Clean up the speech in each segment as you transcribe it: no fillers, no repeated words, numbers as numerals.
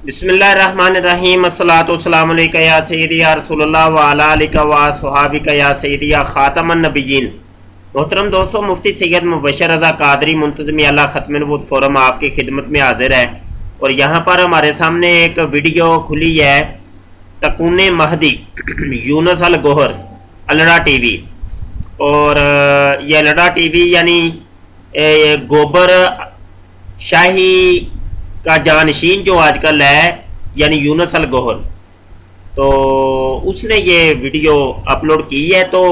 بسم اللہ الرحمن الرحیم الصلاۃ والسلام علیکہ یا سیدی یا رسول اللہ وعلی آلک و صحابک یا سیدی یا خاتم النبیین۔ محترم دوستو، مفتی سید مبشر رضا قادری منتظمی اللہ ختم نبوت فورم آپ کی خدمت میں حاضر ہے، اور یہاں پر ہمارے سامنے ایک ویڈیو کھلی ہے تکون مہدی یونس الگوہر الڑا ٹی وی۔ اور یہ الڑا ٹی وی یعنی گوبر شاہی کا جانشین جو آج کل ہے یعنی یونس الگوہر، تو اس نے یہ ویڈیو اپلوڈ کی ہے۔ تو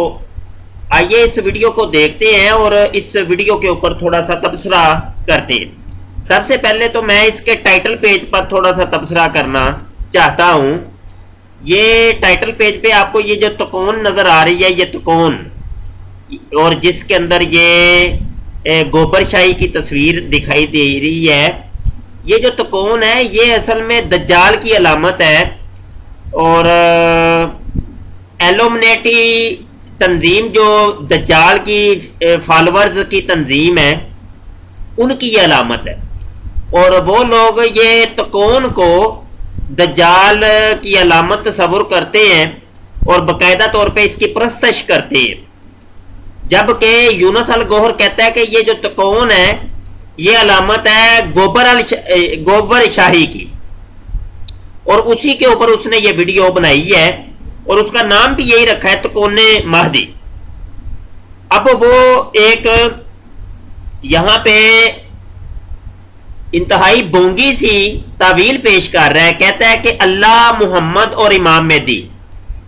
آئیے اس ویڈیو کو دیکھتے ہیں اور اس ویڈیو کے اوپر تھوڑا سا تبصرہ کرتے ہیں۔ سب سے پہلے تو میں اس کے ٹائٹل پیج پر تھوڑا سا تبصرہ کرنا چاہتا ہوں۔ یہ ٹائٹل پیج پہ آپ کو یہ جو تکون نظر آ رہی ہے، یہ تکون، اور جس کے اندر یہ گوبر شاہی کی تصویر دکھائی دے رہی ہے، یہ جو تکون ہے یہ اصل میں دجال کی علامت ہے، اور ایلومنیٹی تنظیم جو دجال کی فالورز کی تنظیم ہے، ان کی یہ علامت ہے، اور وہ لوگ یہ تکون کو دجال کی علامت تصور کرتے ہیں اور باقاعدہ طور پہ اس کی پرستش کرتے ہیں، جبکہ یونس الگوہر کہتا ہے کہ یہ جو تکون ہے یہ علامت ہے گوبر شاہی کی، اور اسی کے اوپر اس نے یہ ویڈیو بنائی ہے، اور اس کا نام بھی یہی رکھا ہے تکون مہدی۔ اب وہ ایک یہاں پہ انتہائی بونگی سی تعویل پیش کر رہا ہے، کہتا ہے کہ اللہ، محمد اور امام مہدی،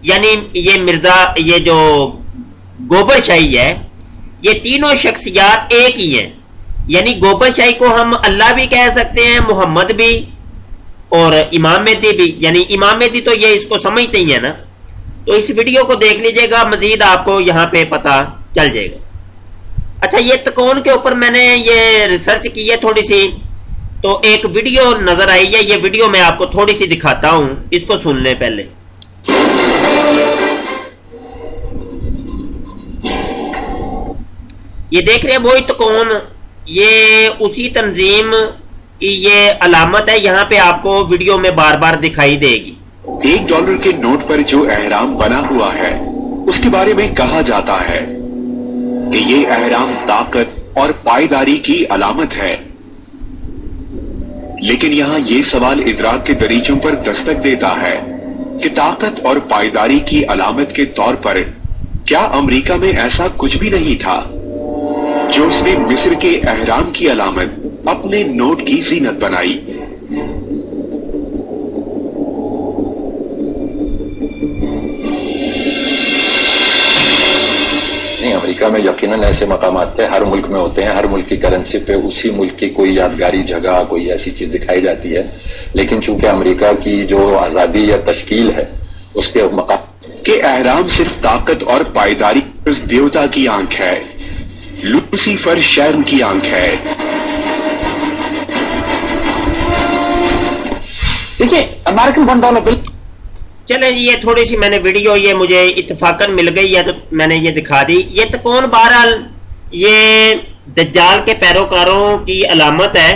یعنی یہ مرزا، یہ جو گوبر شاہی ہے، یہ تینوں شخصیات ایک ہی ہیں، یعنی گوبر شاہی کو ہم اللہ بھی کہہ سکتے ہیں، محمد بھی اور امام مہدی بھی، یعنی امام مہدی تو یہ اس کو سمجھتے ہی ہیں نا۔ تو اس ویڈیو کو دیکھ لیجئے گا، مزید آپ کو یہاں پہ پتہ چل جائے گا۔ اچھا، یہ تکون کے اوپر میں نے یہ ریسرچ کی ہے تھوڑی سی، تو ایک ویڈیو نظر آئی ہے، یہ ویڈیو میں آپ کو تھوڑی سی دکھاتا ہوں، اس کو سن لیں پہلے۔ یہ دیکھ رہے ہیں وہی تکون، یہ اسی تنظیم کی یہ علامت ہے، یہاں پہ آپ کو ویڈیو میں بار بار دکھائی دے گی۔ $1 کے نوٹ پر جو احرام بنا ہوا ہے اس کے بارے میں کہا جاتا ہے کہ یہ احرام طاقت اور پائیداری کی علامت ہے، لیکن یہاں یہ سوال ادراک کے دریچوں پر دستک دیتا ہے کہ طاقت اور پائیداری کی علامت کے طور پر کیا امریکہ میں ایسا کچھ بھی نہیں تھا جو اس نے مصر کے احرام کی علامت اپنے نوٹ کی زینت بنائی؟ نہیں، امریکہ میں یقیناً ایسے مقامات پہ ہر ملک میں ہوتے ہیں، ہر ملک کی کرنسی پہ اسی ملک کی کوئی یادگاری جگہ، کوئی ایسی چیز دکھائی جاتی ہے، لیکن چونکہ امریکہ کی جو آزادی یا تشکیل ہے اس کے مقام کہ احرام صرف طاقت اور پائیداری اس دیوتا کی آنکھ ہے، لوسیفر شیطان کی آنکھ ہے۔ دیکھیے، امریکن $1 بل، چلیں یہ تھوڑی سی میں نے ویڈیو یہ مجھے اتفاقاً مل گئی ہے تو میں نے یہ دکھا دی۔ یہ تکون بہرحال یہ دجال کے پیروکاروں کی علامت ہے،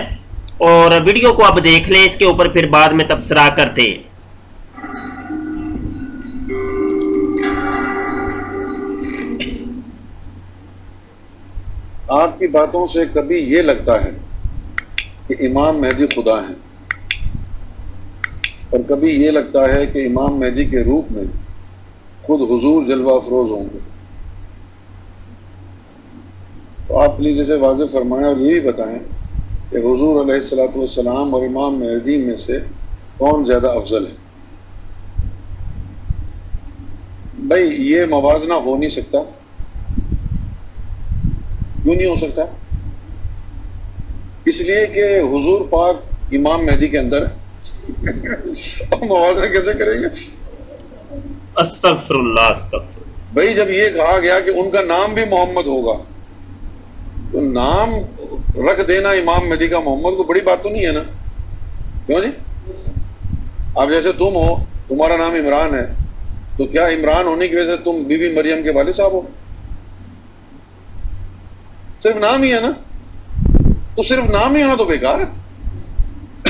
اور ویڈیو کو اب دیکھ لیں، اس کے اوپر پھر بعد میں تبصرہ کرتے ہیں۔ آپ کی باتوں سے کبھی یہ لگتا ہے کہ امام مہدی خدا ہیں، اور کبھی یہ لگتا ہے کہ امام مہدی کے روپ میں خود حضور جلوہ افروز ہوں گے۔ تو آپ پلیز اسے واضح فرمائیں اور یہی بتائیں کہ حضور علیہ الصلوۃ والسلام اور امام مہدی میں سے کون زیادہ افضل ہے؟ بھائی یہ موازنہ ہو نہیں سکتا۔ کیوں نہیں ہو سکتا؟ اس لیے کہ حضور پاک امام مہدی کے اندر موازنہ کیسے کریں گے؟ استغفر اللہ، استغفر اللہ۔ بھائی جب یہ کہا گیا کہ ان کا نام بھی محمد ہوگا، تو نام رکھ دینا امام مہدی کا محمد کو بڑی بات تو نہیں ہے نا؟ کیوں جی؟ اب جیسے تم ہو، تمہارا نام عمران ہے، تو کیا عمران ہونے کی وجہ سے تم بی بی مریم کے والد صاحب ہو؟ صرف نام ہی ہے نا، تو صرف نام ہی ہو تو بیکار ہے۔